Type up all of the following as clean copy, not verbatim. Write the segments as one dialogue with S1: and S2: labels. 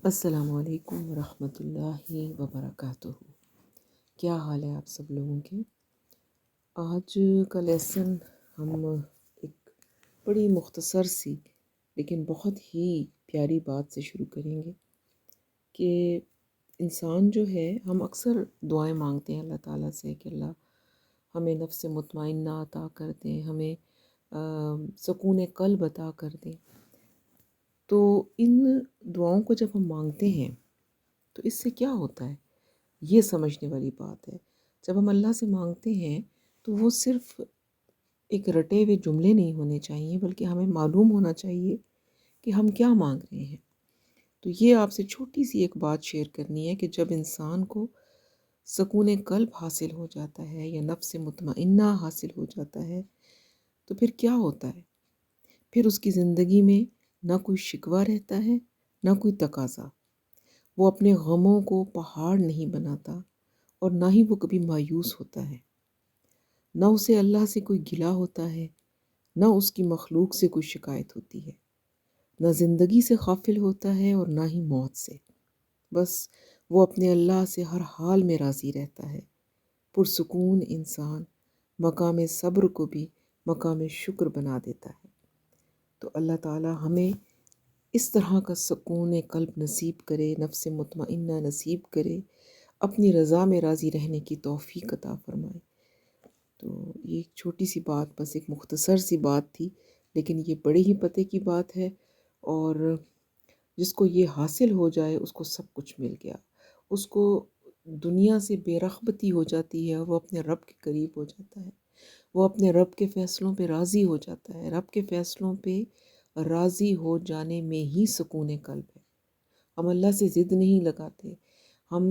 S1: السلام علیکم ورحمۃ اللہ وبرکاتہ۔ کیا حال ہے آپ سب لوگوں کے؟ آج کا لیسن ہم ایک بڑی مختصر سی لیکن بہت ہی پیاری بات سے شروع کریں گے کہ انسان جو ہے، ہم اکثر دعائیں مانگتے ہیں اللہ تعالیٰ سے کہ اللہ ہمیں نفس مطمئنہ عطا کر دیں، ہمیں سکون قلب عطا کر دیں۔ تو ان دعاؤں کو جب ہم مانگتے ہیں تو اس سے کیا ہوتا ہے، یہ سمجھنے والی بات ہے۔ جب ہم اللہ سے مانگتے ہیں تو وہ صرف ایک رٹے ہوئے جملے نہیں ہونے چاہیے، بلکہ ہمیں معلوم ہونا چاہیے کہ ہم کیا مانگ رہے ہیں۔ تو یہ آپ سے چھوٹی سی ایک بات شیئر کرنی ہے کہ جب انسان کو سکون قلب حاصل ہو جاتا ہے یا نفس مطمئنہ حاصل ہو جاتا ہے تو پھر کیا ہوتا ہے؟ پھر اس کی زندگی میں نہ کوئی شکوہ رہتا ہے، نہ کوئی تقاضا۔ وہ اپنے غموں کو پہاڑ نہیں بناتا اور نہ ہی وہ کبھی مایوس ہوتا ہے۔ نہ اسے اللہ سے کوئی گلہ ہوتا ہے، نہ اس کی مخلوق سے کوئی شکایت ہوتی ہے۔ نہ زندگی سے غافل ہوتا ہے اور نہ ہی موت سے۔ بس وہ اپنے اللہ سے ہر حال میں راضی رہتا ہے۔ پرسکون انسان مقام صبر کو بھی مقام شکر بنا دیتا ہے۔ تو اللہ تعالیٰ ہمیں اس طرح کا سکون قلب نصیب کرے، نفس مطمئنہ نصیب کرے، اپنی رضا میں راضی رہنے کی توفیق عطا فرمائے۔ تو یہ ایک چھوٹی سی بات، بس ایک مختصر سی بات تھی، لیکن یہ بڑے ہی پتے کی بات ہے، اور جس کو یہ حاصل ہو جائے اس کو سب کچھ مل گیا۔ اس کو دنیا سے بے رغبتی ہو جاتی ہے، وہ اپنے رب کے قریب ہو جاتا ہے، وہ اپنے رب کے فیصلوں پہ راضی ہو جاتا ہے۔ رب کے فیصلوں پہ راضی ہو جانے میں ہی سکون قلب ہے۔ ہم اللہ سے ضد نہیں لگاتے، ہم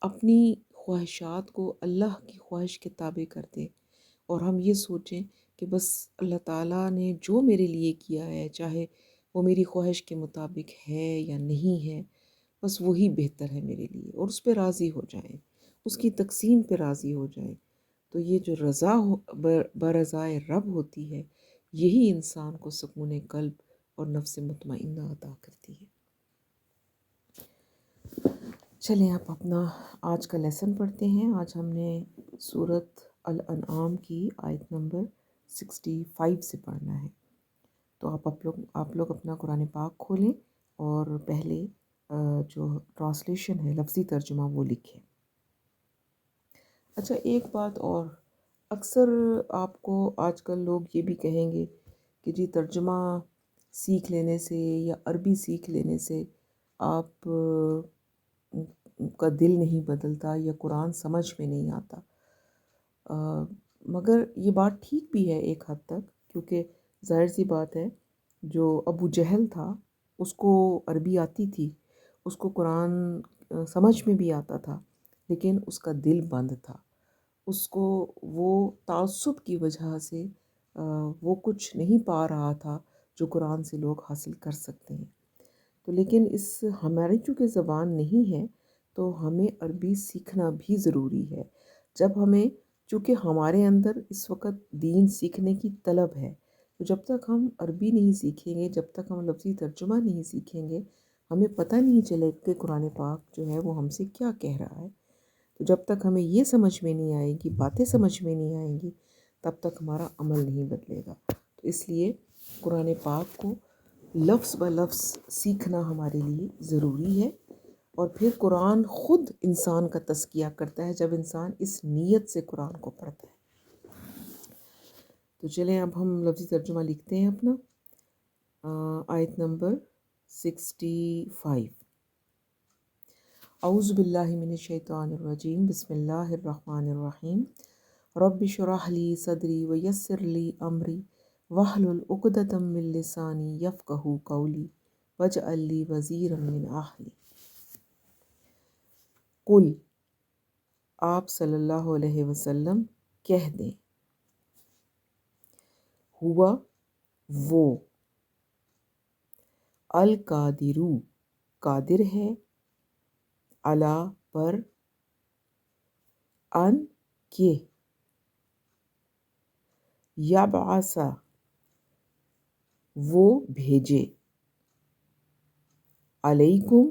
S1: اپنی خواہشات کو اللہ کی خواہش کے تابع کر دیں، اور ہم یہ سوچیں کہ بس اللہ تعالیٰ نے جو میرے لیے کیا ہے، چاہے وہ میری خواہش کے مطابق ہے یا نہیں ہے، بس وہی بہتر ہے میرے لیے، اور اس پہ راضی ہو جائیں، اس کی تقسیم پہ راضی ہو جائیں۔ تو یہ جو رضا برضائے رب ہوتی ہے، یہی انسان کو سکون قلب اور نفس مطمئنہ عطا کرتی ہے۔ چلیں آپ اپنا آج کا لیسن پڑھتے ہیں۔ آج ہم نے سورۃ الانعام کی آیت نمبر 65 سے پڑھنا ہے۔ تو آپ لوگ اپنا قرآن پاک کھولیں اور پہلے جو ٹرانسلیشن ہے، لفظی ترجمہ، وہ لکھیں۔ اچھا، ایک بات اور، اکثر آپ کو آج کل لوگ یہ بھی کہیں گے کہ جی ترجمہ سیکھ لینے سے یا عربی سیکھ لینے سے آپ کا دل نہیں بدلتا یا قرآن سمجھ میں نہیں آتا۔ مگر یہ بات ٹھیک بھی ہے ایک حد تک، کیونکہ ظاہر سی بات ہے، جو ابو جہل تھا اس کو عربی آتی تھی، اس کو قرآن سمجھ میں بھی آتا تھا، لیکن اس کا دل بند تھا۔ اس کو وہ تعصب کی وجہ سے وہ کچھ نہیں پا رہا تھا جو قرآن سے لوگ حاصل کر سکتے ہیں۔ تو لیکن ہماری چونکہ زبان نہیں ہے تو ہمیں عربی سیکھنا بھی ضروری ہے۔ چونکہ ہمارے اندر اس وقت دین سیکھنے کی طلب ہے، تو جب تک ہم عربی نہیں سیکھیں گے، جب تک ہم لفظی ترجمہ نہیں سیکھیں گے، ہمیں پتہ نہیں چلے کہ قرآن پاک جو ہے وہ ہم سے کیا کہہ رہا ہے۔ تو جب تک ہمیں یہ سمجھ میں نہیں آئے گی، باتیں سمجھ میں نہیں آئیں گی، تب تک ہمارا عمل نہیں بدلے گا۔ تو اس لیے قرآن پاک کو لفظ بہ لفظ سیکھنا ہمارے لیے ضروری ہے، اور پھر قرآن خود انسان کا تزکیہ کرتا ہے جب انسان اس نیت سے قرآن کو پڑھتا ہے۔ تو چلیں اب ہم لفظی ترجمہ لکھتے ہیں اپنا۔ آیت نمبر 65۔ اعوذ باللہ من الشیطان الرجیم، بسم اللہ الرحمن الرحیم۔ رب اشرح لی صدری ویسر لی امری واحلل عقدۃ من لسانی یفقہوا قولی واجعل لی وزیرا من اہلی۔ قل، آپ صلی اللہ علیہ وسلم کہہ دیں، ہوا وہ، القادر قادر ہے، علی پر، ان کہ، یبعث وہ بھیجے، علیکم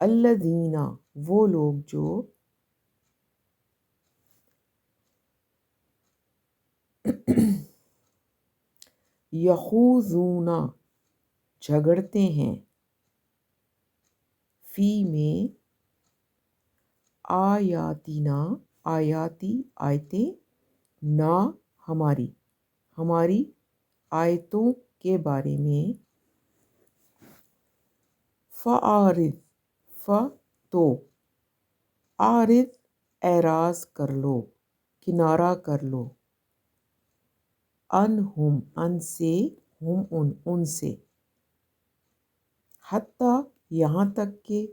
S1: الذین وہ لوگ جو یخوضون جھگڑتے ہیں فی میں آیاتنا آیاتی آیتیں نا ہماری ہماری آیتوں کے بارے میں فَأَعْرِضْ تو عارض اعراض کر لو کنارہ کر لو انہم ان سے ہم ان سے حتیٰ یہاں تک کہ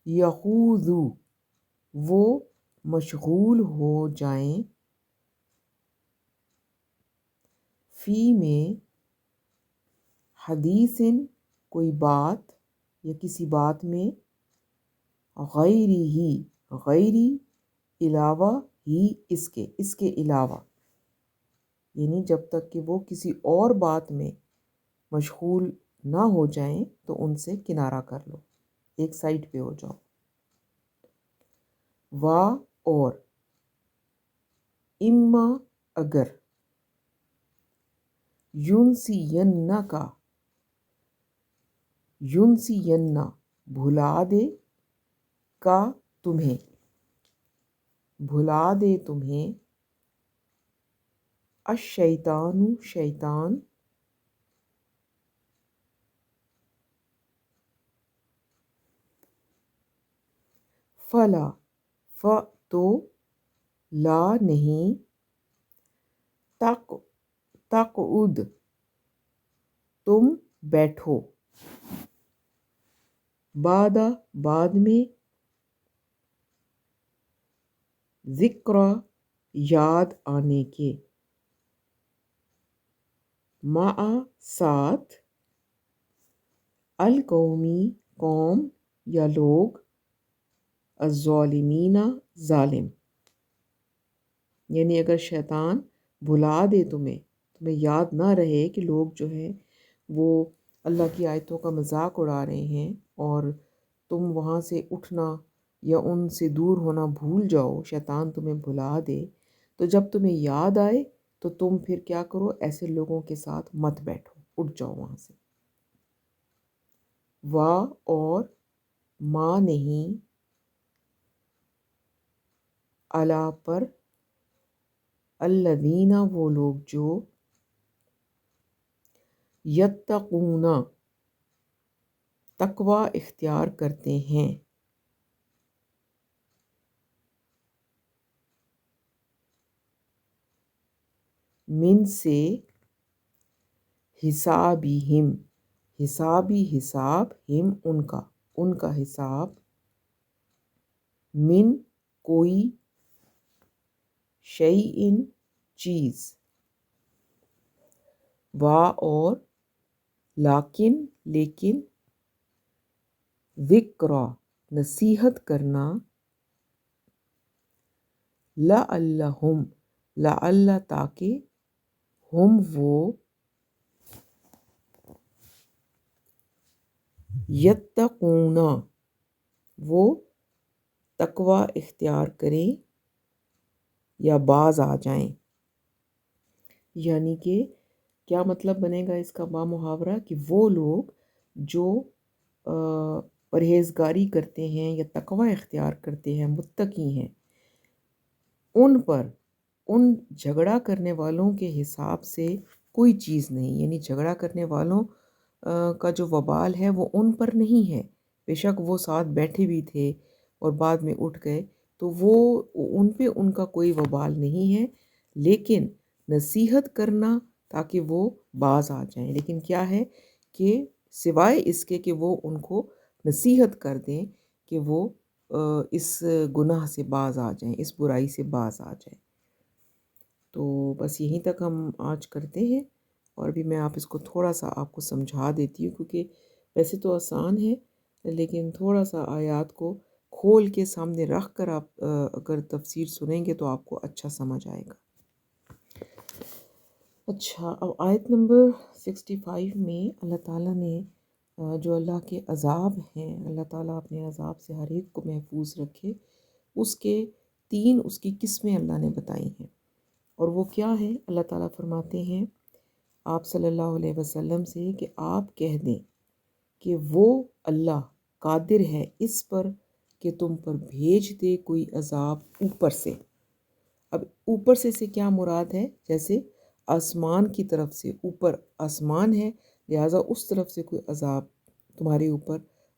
S1: یخوضو وہ مشغول ہو جائیں فی میں حدیثن کوئی بات یا کسی بات میں غیری علاوہ ہی اس کے علاوہ، یعنی جب تک کہ وہ کسی اور بات میں مشغول نہ ہو جائیں تو ان سے کنارہ کر لو، ایک سائڈ پہ ہو جاؤ۔ اور اما اگر یونسینہ بھلا دے تمہیں الشیطان شیطان فلا تو لا نہیں تقعد تم بیٹھو بعد میں ذکر یاد آنے کے مع ساتھ القومی قوم یا لوگ الظالمین ظالم، یعنی اگر شیطان بھلا دے تمہیں یاد نہ رہے کہ لوگ جو ہیں وہ اللہ کی آیتوں کا مذاق اڑا رہے ہیں اور تم وہاں سے اٹھنا یا ان سے دور ہونا بھول جاؤ، شیطان تمہیں بھلا دے، تو جب تمہیں یاد آئے تو تم پھر کیا کرو، ایسے لوگوں کے ساتھ مت بیٹھو، اٹھ جاؤ وہاں سے۔ اور ما نہیں علی پر الذین وہ لوگ جو یتقون تقوی اختیار کرتے ہیں من سے حساب ہم ان کا حساب من کوئی شیئن چیز اور لیکن ذکر نصیحت کرنا لعل تاکہ ہم وہ یتقون وہ تقوی اختیار کریں یا باز آ جائیں۔ یعنی کہ کیا مطلب بنے گا اس کا با محاورہ، کہ وہ لوگ جو پرہیزگاری کرتے ہیں یا تقوی اختیار کرتے ہیں، متقی ہیں، ان جھگڑا کرنے والوں کے حساب سے کوئی چیز نہیں، یعنی جھگڑا کرنے والوں کا جو وبال ہے وہ ان پر نہیں ہے، بے شک وہ ساتھ بیٹھے بھی تھے اور بعد میں اٹھ گئے تو وہ ان پہ ان کا کوئی وبال نہیں ہے، لیکن نصیحت کرنا تاکہ وہ باز آ جائیں، لیکن کیا ہے کہ سوائے اس کے کہ وہ ان کو نصیحت کر دیں کہ وہ اس گناہ سے باز آ جائیں، اس برائی سے باز آ جائیں۔ تو بس یہیں تک ہم آج کرتے ہیں، اور ابھی میں اس کو تھوڑا سا آپ کو سمجھا دیتی ہوں، کیونکہ ویسے تو آسان ہے لیکن تھوڑا سا آیات کو کھول کے سامنے رکھ کر آپ اگر تفسیر سنیں گے تو آپ کو اچھا سمجھ آئے گا۔ اچھا، اب آیت نمبر 65 میں اللہ تعالیٰ نے جو اللہ کے عذاب ہیں، اللہ تعالیٰ اپنے عذاب سے ہر ایک کو محفوظ رکھے، اس کے 3 اس کی قسمیں اللہ نے بتائی ہیں۔ اور وہ کیا ہے؟ اللہ تعالیٰ فرماتے ہیں آپ صلی اللہ علیہ وسلم سے کہ آپ کہہ دیں کہ وہ اللہ قادر ہے اس پر کہ تم پر بھیج دے کوئی عذاب اوپر سے۔ اب اوپر سے کیا مراد ہے؟ جیسے آسمان کی طرف سے، اوپر آسمان ہے لہٰذا اس طرف سے کوئی عذاب تمہارے اوپر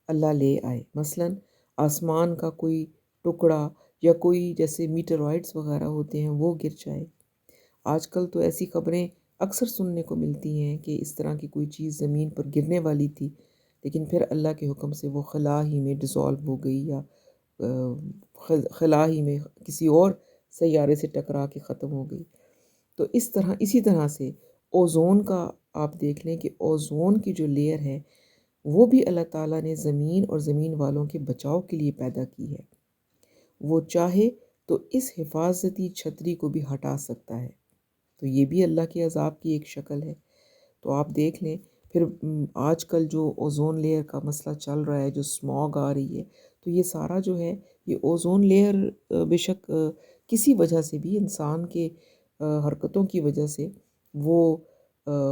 S1: اللہ لے آئے، مثلاً آسمان کا کوئی ٹکڑا یا کوئی جیسے میٹرائٹس وغیرہ ہوتے ہیں وہ گر جائے۔ آج کل تو ایسی خبریں اکثر سننے کو ملتی ہیں کہ اس طرح کی کوئی چیز زمین پر گرنے والی تھی لیکن پھر اللہ کے حکم سے وہ خلا ہی میں ڈیزالو ہو گئی، یا خلا ہی میں کسی اور سیارے سے ٹکرا کے ختم ہو گئی۔ تو اسی طرح سے اوزون کا آپ دیکھ لیں کہ اوزون کی جو لیئر ہے وہ بھی اللہ تعالیٰ نے زمین اور زمین والوں کے بچاؤ کے لیے پیدا کی ہے۔ وہ چاہے تو اس حفاظتی چھتری کو بھی ہٹا سکتا ہے، تو یہ بھی اللہ کے عذاب کی ایک شکل ہے۔ تو آپ دیکھ لیں پھر آج کل جو اوزون لیئر کا مسئلہ چل رہا ہے، جو اسموگ آ رہی ہے، تو یہ سارا جو ہے یہ اوزون لیئر بے شک کسی وجہ سے بھی انسان کے حرکتوں کی وجہ سے وہ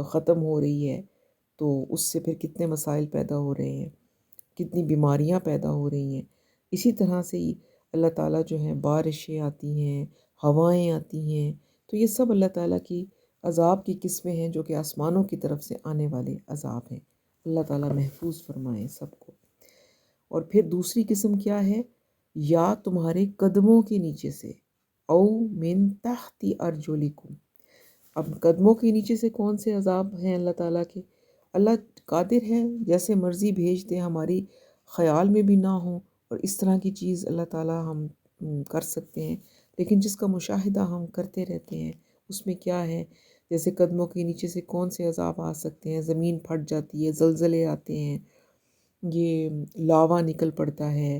S1: ختم ہو رہی ہے، تو اس سے پھر کتنے مسائل پیدا ہو رہے ہیں، کتنی بیماریاں پیدا ہو رہی ہیں۔ اسی طرح سے ہی اللہ تعالیٰ جو ہیں بارشیں آتی ہیں، ہوائیں آتی ہیں، تو یہ سب اللہ تعالیٰ کی عذاب کی قسمیں ہیں جو کہ آسمانوں کی طرف سے آنے والے عذاب ہیں۔ اللہ تعالیٰ محفوظ فرمائے سب کو۔ اور پھر دوسری قسم کیا ہے؟ یا تمہارے قدموں کے نیچے سے، او من تحت ارجلکم۔ اب قدموں کے نیچے سے کون سے عذاب ہیں اللہ تعالیٰ کے؟ اللہ قادر ہے جیسے مرضی بھیج دے، ہماری خیال میں بھی نہ ہو، اور اس طرح کی چیز اللہ تعالیٰ ہم کر سکتے ہیں، لیکن جس کا مشاہدہ ہم کرتے رہتے ہیں اس میں کیا ہے؟ جیسے قدموں کے نیچے سے کون سے عذاب آ سکتے ہیں؟ زمین پھٹ جاتی ہے، زلزلے آتے ہیں، یہ لاوا نکل پڑتا ہے،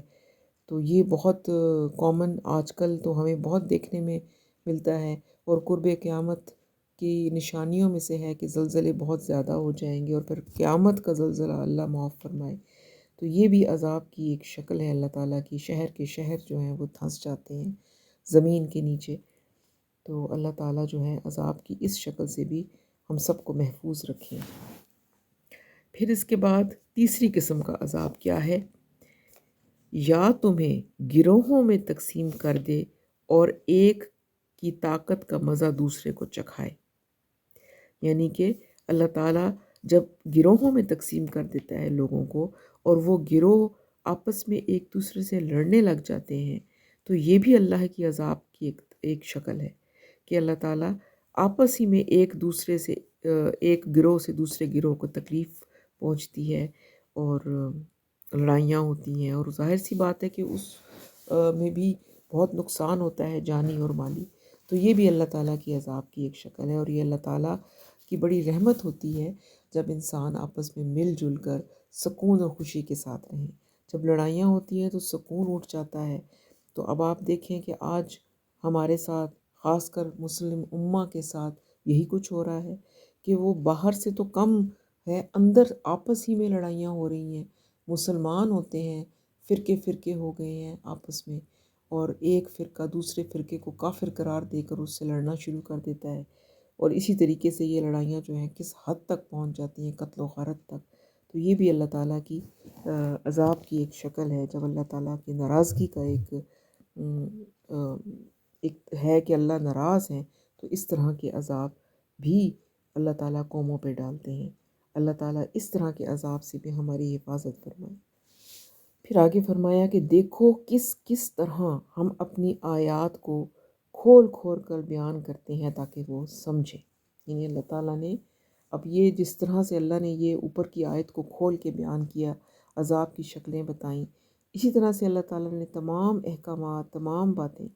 S1: تو یہ بہت کامن آج کل تو ہمیں بہت دیکھنے میں ملتا ہے، اور قرب قیامت کی نشانیوں میں سے ہے کہ زلزلے بہت زیادہ ہو جائیں گے، اور پھر قیامت کا زلزلہ اللہ معاف فرمائے۔ تو یہ بھی عذاب کی ایک شکل ہے اللہ تعالیٰ کی، شہر کے شہر جو ہیں وہ دھنس جاتے ہیں زمین کے نیچے۔ تو اللہ تعالیٰ جو ہے عذاب کی اس شکل سے بھی ہم سب کو محفوظ رکھیں۔ پھر اس کے بعد تیسری قسم کا عذاب کیا ہے؟ یا تمہیں گروہوں میں تقسیم کر دے اور ایک کی طاقت کا مزہ دوسرے کو چکھائے۔ یعنی کہ اللہ تعالیٰ جب گروہوں میں تقسیم کر دیتا ہے لوگوں کو، اور وہ گروہ آپس میں ایک دوسرے سے لڑنے لگ جاتے ہیں، تو یہ بھی اللہ کی عذاب کی ایک شکل ہے کہ اللہ تعالیٰ آپس ہی میں ایک دوسرے سے ایک گروہ سے دوسرے گروہ کو تکلیف پہنچتی ہے اور لڑائیاں ہوتی ہیں، اور ظاہر سی بات ہے کہ اس میں بھی بہت نقصان ہوتا ہے جانی اور مالی۔ تو یہ بھی اللہ تعالیٰ کی عذاب کی ایک شکل ہے، اور یہ اللہ تعالیٰ کی بڑی رحمت ہوتی ہے جب انسان آپس میں مل جل کر سکون اور خوشی کے ساتھ رہیں۔ جب لڑائیاں ہوتی ہیں تو سکون اٹھ جاتا ہے۔ تو اب آپ دیکھیں کہ آج ہمارے ساتھ، خاص کر مسلم امہ کے ساتھ یہی کچھ ہو رہا ہے کہ وہ باہر سے تو کم ہے، اندر آپس ہی میں لڑائیاں ہو رہی ہیں۔ مسلمان ہوتے ہیں، فرقے فرقے ہو گئے ہیں آپس میں، اور ایک فرقہ دوسرے فرقے کو کافر قرار دے کر اس سے لڑنا شروع کر دیتا ہے، اور اسی طریقے سے یہ لڑائیاں جو ہیں کس حد تک پہنچ جاتی ہیں، قتل و غارت تک۔ تو یہ بھی اللہ تعالیٰ کی عذاب کی ایک شکل ہے، جب اللہ تعالیٰ کی ناراضگی کا ایک ہے کہ اللہ ناراض ہیں، تو اس طرح کے عذاب بھی اللہ تعالیٰ قوموں پہ ڈالتے ہیں۔ اللہ تعالیٰ اس طرح کے عذاب سے بھی ہماری حفاظت فرمائے۔ پھر آگے فرمایا کہ دیکھو کس طرح ہم اپنی آیات کو کھول کھول کر بیان کرتے ہیں تاکہ وہ سمجھیں۔ یعنی اللہ تعالیٰ نے اب یہ جس طرح سے اللہ نے یہ اوپر کی آیت کو کھول کے بیان کیا، عذاب کی شکلیں بتائیں، اسی طرح سے اللہ تعالیٰ نے تمام احکامات، تمام باتیں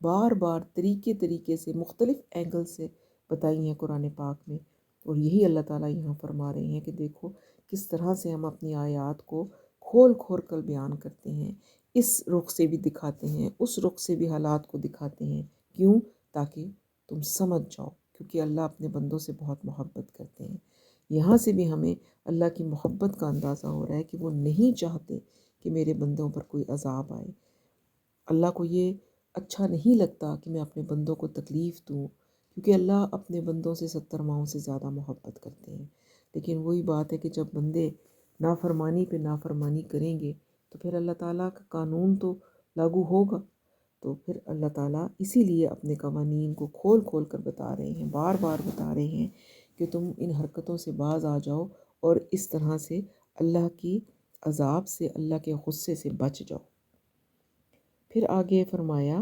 S1: بار بار طریقے سے مختلف اینگل سے بتائی ہیں قرآن پاک میں، اور یہی اللہ تعالیٰ یہاں فرما رہے ہیں کہ دیکھو کس طرح سے ہم اپنی آیات کو کھول کھول کر بیان کرتے ہیں، اس رخ سے بھی دکھاتے ہیں، اس رخ سے بھی حالات کو دکھاتے ہیں۔ کیوں؟ تاکہ تم سمجھ جاؤ، کیونکہ اللہ اپنے بندوں سے بہت محبت کرتے ہیں۔ یہاں سے بھی ہمیں اللہ کی محبت کا اندازہ ہو رہا ہے کہ وہ نہیں چاہتے کہ میرے بندوں پر کوئی عذاب آئے۔ اللہ کو یہ اچھا نہیں لگتا کہ میں اپنے بندوں کو تکلیف دوں، کیونکہ اللہ اپنے بندوں سے 70 ماؤں سے زیادہ محبت کرتے ہیں۔ لیکن وہی بات ہے کہ جب بندے نافرمانی پہ نافرمانی کریں گے تو پھر اللہ تعالیٰ کا قانون تو لاگو ہوگا۔ تو پھر اللہ تعالیٰ اسی لیے اپنے قوانین کو کھول کھول کر بتا رہے ہیں، بار بار بتا رہے ہیں کہ تم ان حرکتوں سے باز آ جاؤ اور اس طرح سے اللہ کی عذاب سے، اللہ کے غصے سے بچ جاؤ۔ پھر آگے فرمایا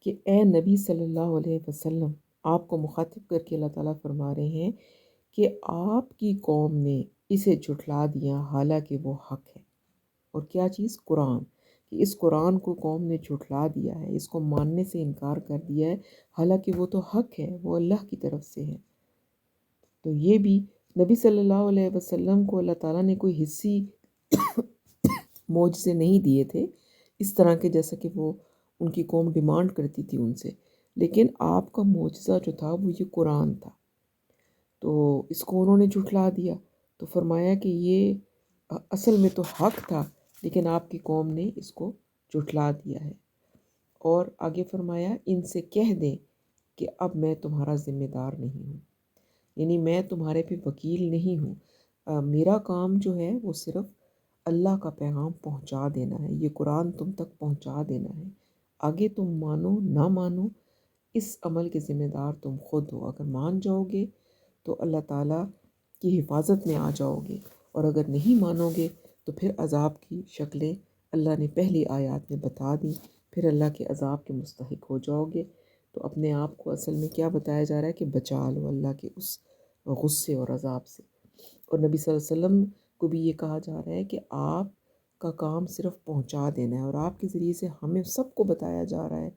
S1: کہ اے نبی صلی اللہ علیہ وسلم، آپ کو مخاطب کر کے اللہ تعالیٰ فرما رہے ہیں کہ آپ کی قوم نے اسے جھٹلا دیا حالانکہ وہ حق ہے۔ اور کیا چیز؟ قرآن، کہ اس قرآن کو قوم نے جھٹلا دیا ہے، اس کو ماننے سے انکار کر دیا ہے، حالانکہ وہ تو حق ہے، وہ اللہ کی طرف سے ہے۔ تو یہ بھی نبی صلی اللہ علیہ وسلم کو اللہ تعالیٰ نے کوئی حصی معجزے نہیں دیے تھے اس طرح کے جیسا کہ وہ ان کی قوم ڈیمانڈ کرتی تھی ان سے، لیکن آپ کا معجزہ جو تھا وہ یہ قرآن تھا۔ تو اس کو انہوں نے جھٹلا دیا، تو فرمایا کہ یہ اصل میں تو حق تھا، لیکن آپ کی قوم نے اس کو جھٹلا دیا ہے۔ اور آگے فرمایا ان سے کہہ دیں کہ اب میں تمہارا ذمہ دار نہیں ہوں، یعنی میں تمہارے پہ وکیل نہیں ہوں۔ میرا کام جو ہے وہ صرف اللہ کا پیغام پہنچا دینا ہے، یہ قرآن تم تک پہنچا دینا ہے۔ آگے تم مانو نہ مانو، اس عمل کے ذمہ دار تم خود ہو۔ اگر مان جاؤ گے تو اللہ تعالیٰ کی حفاظت میں آ جاؤ گے، اور اگر نہیں مانو گے تو پھر عذاب کی شکلیں اللہ نے پہلی آیات میں بتا دی، پھر اللہ کے عذاب کے مستحق ہو جاؤ گے۔ تو اپنے آپ کو اصل میں کیا بتایا جا رہا ہے کہ بچا لو اللہ کے اس غصے اور عذاب سے۔ اور نبی صلی اللہ علیہ وسلم کو بھی یہ کہا جا رہا ہے کہ آپ کا کام صرف پہنچا دینا ہے، اور آپ کے ذریعے سے ہمیں سب کو بتایا جا رہا ہے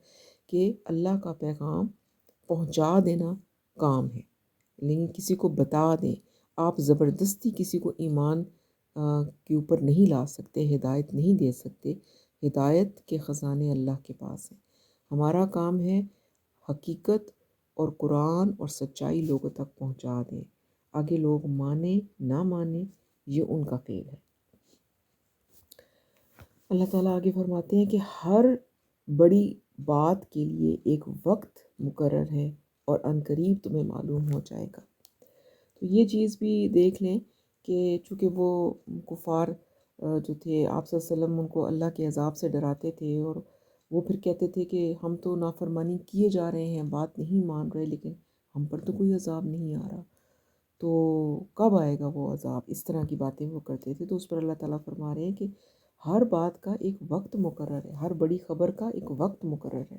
S1: کہ اللہ کا پیغام پہنچا دینا کام ہے، لیکن کسی کو بتا دیں۔ آپ زبردستی کسی کو ایمان کے اوپر نہیں لا سکتے، ہدایت نہیں دے سکتے۔ ہدایت کے خزانے اللہ کے پاس ہیں۔ ہمارا کام ہے حقیقت اور قرآن اور سچائی لوگوں تک پہنچا دیں، آگے لوگ مانیں نہ مانیں یہ ان کا فعل ہے۔ اللہ تعالیٰ آگے فرماتے ہیں کہ ہر بڑی بات کے لیے ایک وقت مقرر ہے اور عنقریب تمہیں معلوم ہو جائے گا۔ تو یہ چیز بھی دیکھ لیں کہ چونکہ وہ کفار جو تھے، آپ صلی اللہ علیہ وسلم ان کو اللہ کے عذاب سے ڈراتے تھے، اور وہ پھر کہتے تھے کہ ہم تو نافرمانی کیے جا رہے ہیں، بات نہیں مان رہے، لیکن ہم پر تو کوئی عذاب نہیں آ رہا، تو کب آئے گا وہ عذاب؟ اس طرح کی باتیں وہ کرتے تھے۔ تو اس پر اللہ تعالیٰ فرما رہے ہیں کہ ہر بات کا ایک وقت مقرر ہے، ہر بڑی خبر کا ایک وقت مقرر ہے،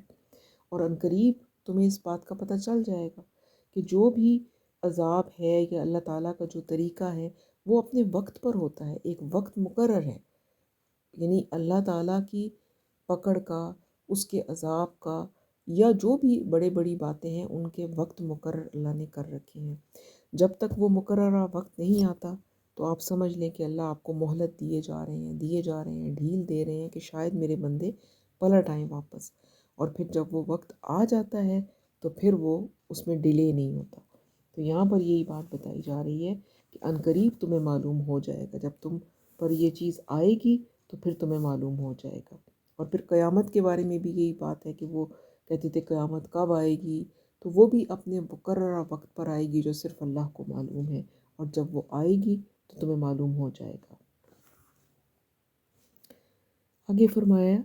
S1: اور عنقریب تمہیں اس بات کا پتہ چل جائے گا کہ جو بھی عذاب ہے یا اللہ تعالیٰ کا جو طریقہ ہے وہ اپنے وقت پر ہوتا ہے، ایک وقت مقرر ہے۔ یعنی اللہ تعالیٰ کی پکڑ کا، اس کے عذاب کا، یا جو بھی بڑے بڑی باتیں ہیں ان کے وقت مقرر اللہ نے کر رکھے ہیں۔ جب تک وہ مقررہ وقت نہیں آتا تو آپ سمجھ لیں کہ اللہ آپ کو مہلت دیے جا رہے ہیں، ڈھیل دے رہے ہیں کہ شاید میرے بندے پلٹ آئیں واپس، اور پھر جب وہ وقت آ جاتا ہے تو پھر وہ اس میں ڈیلے نہیں ہوتا۔ تو یہاں پر یہی بات بتائی جا رہی ہے کہ عنقریب تمہیں معلوم ہو جائے گا، جب تم پر یہ چیز آئے گی تو پھر تمہیں معلوم ہو جائے گا۔ اور پھر قیامت کے بارے میں بھی یہی بات ہے کہ وہ کہتے تھے قیامت کب آئے گی، تو وہ بھی اپنے مقررہ وقت پر آئے گی جو صرف اللہ کو معلوم ہے، اور جب وہ آئے گی تو تمہیں معلوم ہو جائے گا۔ آگے فرمایا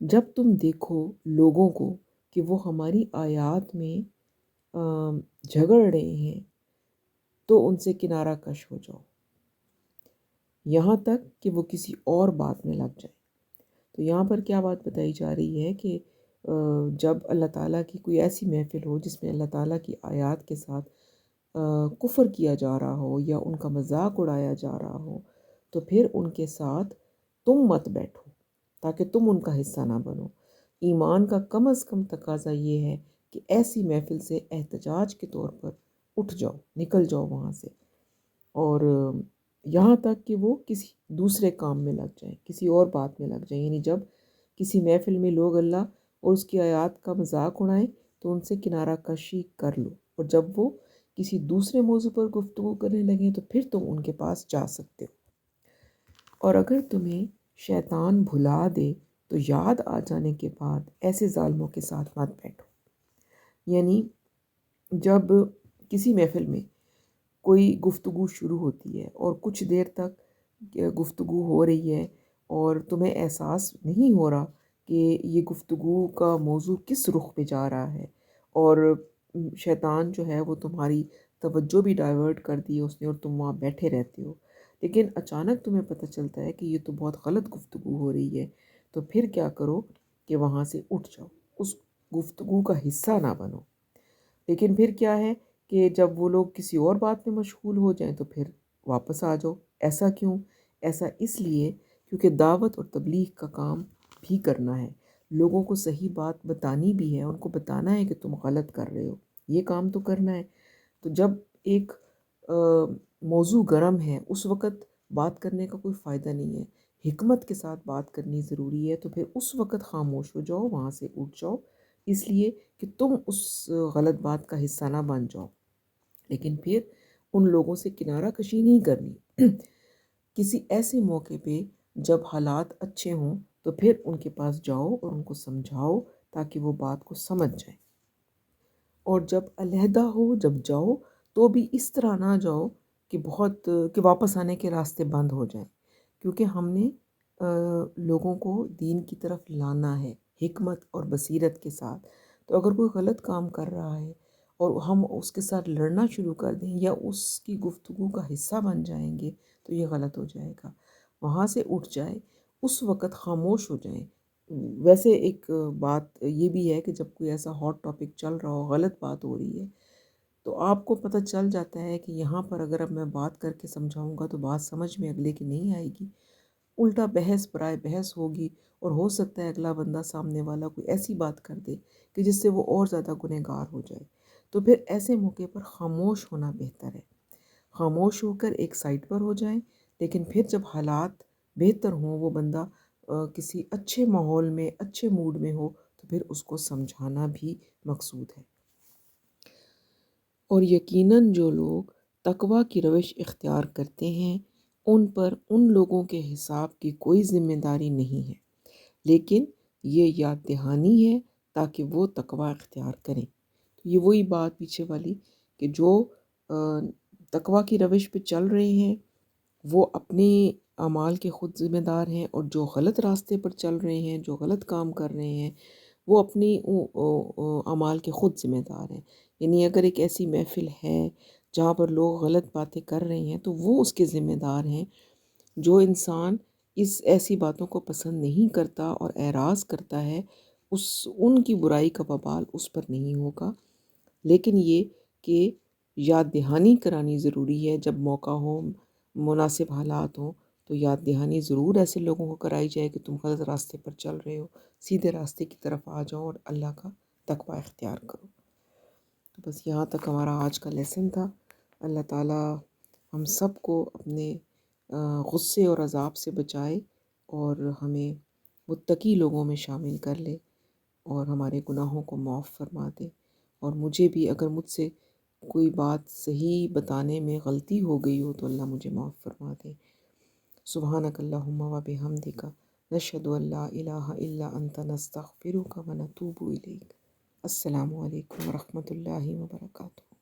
S1: جب تم دیکھو لوگوں کو کہ وہ ہماری آیات میں جھگڑ رہے ہیں تو ان سے کنارہ کش ہو جاؤ، یہاں تک کہ وہ کسی اور بات میں لگ جائے۔ تو یہاں پر کیا بات بتائی جا رہی ہے کہ جب اللہ تعالیٰ کی کوئی ایسی محفل ہو جس میں اللہ تعالیٰ کی آیات کے ساتھ کفر کیا جا رہا ہو یا ان کا مذاق اڑایا جا رہا ہو، تو پھر ان کے ساتھ تم مت بیٹھو تاکہ تم ان کا حصہ نہ بنو۔ ایمان کا کم از کم تقاضا یہ ہے کہ ایسی محفل سے احتجاج کے طور پر اٹھ جاؤ، نکل جاؤ وہاں سے، اور یہاں تک کہ وہ کسی دوسرے کام میں لگ جائیں، کسی اور بات میں لگ جائیں۔ یعنی جب کسی محفل میں لوگ اللہ اور اس کی آیات کا مذاق اڑائیں تو ان سے کنارہ کشی کر لو، اور جب وہ کسی دوسرے موضوع پر گفتگو کرنے لگیں تو پھر تم ان کے پاس جا سکتے ہو۔ اور اگر تمہیں شیطان بھلا دے تو یاد آ جانے کے بعد ایسے ظالموں کے ساتھ مت بیٹھو۔ یعنی جب کسی محفل میں کوئی گفتگو شروع ہوتی ہے اور کچھ دیر تک گفتگو ہو رہی ہے اور تمہیں احساس نہیں ہو رہا کہ یہ گفتگو کا موضوع کس رخ پہ جا رہا ہے، اور شیطان جو ہے وہ تمہاری توجہ بھی ڈائیورٹ کر دی ہے اس نے اور تم وہاں بیٹھے رہتے ہو، لیکن اچانک تمہیں پتہ چلتا ہے کہ یہ تو بہت غلط گفتگو ہو رہی ہے، تو پھر کیا کرو کہ وہاں سے اٹھ جاؤ، اس گفتگو کا حصہ نہ بنو۔ لیکن پھر کیا ہے کہ جب وہ لوگ کسی اور بات میں مشغول ہو جائیں تو پھر واپس آ جاؤ۔ ایسا کیوں؟ ایسا اس لیے کیونکہ دعوت اور تبلیغ کا کام بھی کرنا ہے، لوگوں کو صحیح بات بتانی بھی ہے، ان کو بتانا ہے کہ تم غلط کر رہے ہو، یہ کام تو کرنا ہے۔ تو جب ایک موضوع گرم ہے اس وقت بات کرنے کا کوئی فائدہ نہیں ہے، حکمت کے ساتھ بات کرنی ضروری ہے، تو پھر اس وقت خاموش ہو جاؤ، وہاں سے اٹھ جاؤ، اس لیے کہ تم اس غلط بات کا حصہ نہ بن جاؤ۔ لیکن پھر ان لوگوں سے کنارہ کشی نہیں کرنی۔ کسی ایسے موقع پہ جب حالات اچھے ہوں تو پھر ان کے پاس جاؤ اور ان کو سمجھاؤ تاکہ وہ بات کو سمجھ جائیں، اور جب علیحدہ ہو جب جاؤ تو بھی اس طرح نہ جاؤ کہ واپس آنے کے راستے بند ہو جائیں، کیونکہ ہم نے لوگوں کو دین کی طرف لانا ہے حکمت اور بصیرت کے ساتھ۔ تو اگر کوئی غلط کام کر رہا ہے اور ہم اس کے ساتھ لڑنا شروع کر دیں یا اس کی گفتگو کا حصہ بن جائیں گے تو یہ غلط ہو جائے گا۔ وہاں سے اٹھ جائے، اس وقت خاموش ہو جائیں۔ ویسے ایک بات یہ بھی ہے کہ جب کوئی ایسا ہاٹ ٹاپک چل رہا ہو، غلط بات ہو رہی ہے، تو آپ کو پتہ چل جاتا ہے کہ یہاں پر اگر اب میں بات کر کے سمجھاؤں گا تو بات سمجھ میں اگلے کی نہیں آئے گی، الٹا بحث برائے بحث ہوگی، اور ہو سکتا ہے اگلا بندہ سامنے والا کوئی ایسی بات کر دے کہ جس سے وہ اور زیادہ گنہگار ہو جائے۔ تو پھر ایسے موقع پر خاموش ہونا بہتر ہے، خاموش ہو کر ایک سائٹ پر ہو جائیں، لیکن پھر جب حالات بہتر ہوں، وہ بندہ کسی اچھے ماحول میں اچھے موڈ میں ہو، تو پھر اس کو سمجھانا بھی مقصود ہے۔ اور یقیناً جو لوگ تقویٰ کی روش اختیار کرتے ہیں ان پر ان لوگوں کے حساب کی کوئی ذمہ داری نہیں ہے، لیکن یہ یاد دہانی ہے تاکہ وہ تقویٰ اختیار کریں۔ تو یہ وہی بات پیچھے والی کہ جو تقویٰ کی روش پہ چل رہے ہیں وہ اپنے اعمال کے خود ذمہ دار ہیں، اور جو غلط راستے پر چل رہے ہیں، جو غلط کام کر رہے ہیں، وہ اپنی اعمال کے خود ذمہ دار ہیں۔ یعنی اگر ایک ایسی محفل ہے جہاں پر لوگ غلط باتیں کر رہے ہیں تو وہ اس کے ذمہ دار ہیں۔ جو انسان ایسی باتوں کو پسند نہیں کرتا اور اعراض کرتا ہے، ان کی برائی کا وبال اس پر نہیں ہوگا، لیکن یہ کہ یاد دہانی کرانی ضروری ہے۔ جب موقع ہو، مناسب حالات ہوں، تو یاد دہانی ضرور ایسے لوگوں کو کرائی جائے کہ تم غلط راستے پر چل رہے ہو، سیدھے راستے کی طرف آ جاؤ اور اللہ کا تقویٰ اختیار کرو۔ تو بس یہاں تک ہمارا آج کا لیسن تھا۔ اللہ تعالیٰ ہم سب کو اپنے غصے اور عذاب سے بچائے اور ہمیں متقی لوگوں میں شامل کر لے، اور ہمارے گناہوں کو معاف فرما دے، اور مجھے بھی اگر مجھ سے کوئی بات صحیح بتانے میں غلطی ہو گئی ہو تو اللہ مجھے معاف فرما دے۔ سبحانک اللہم و بحمدک، نشہد ان لا الہ الا انت، نستغفرک و نتوب الیک۔ السلام علیکم ورحمۃ اللہ وبرکاتہ۔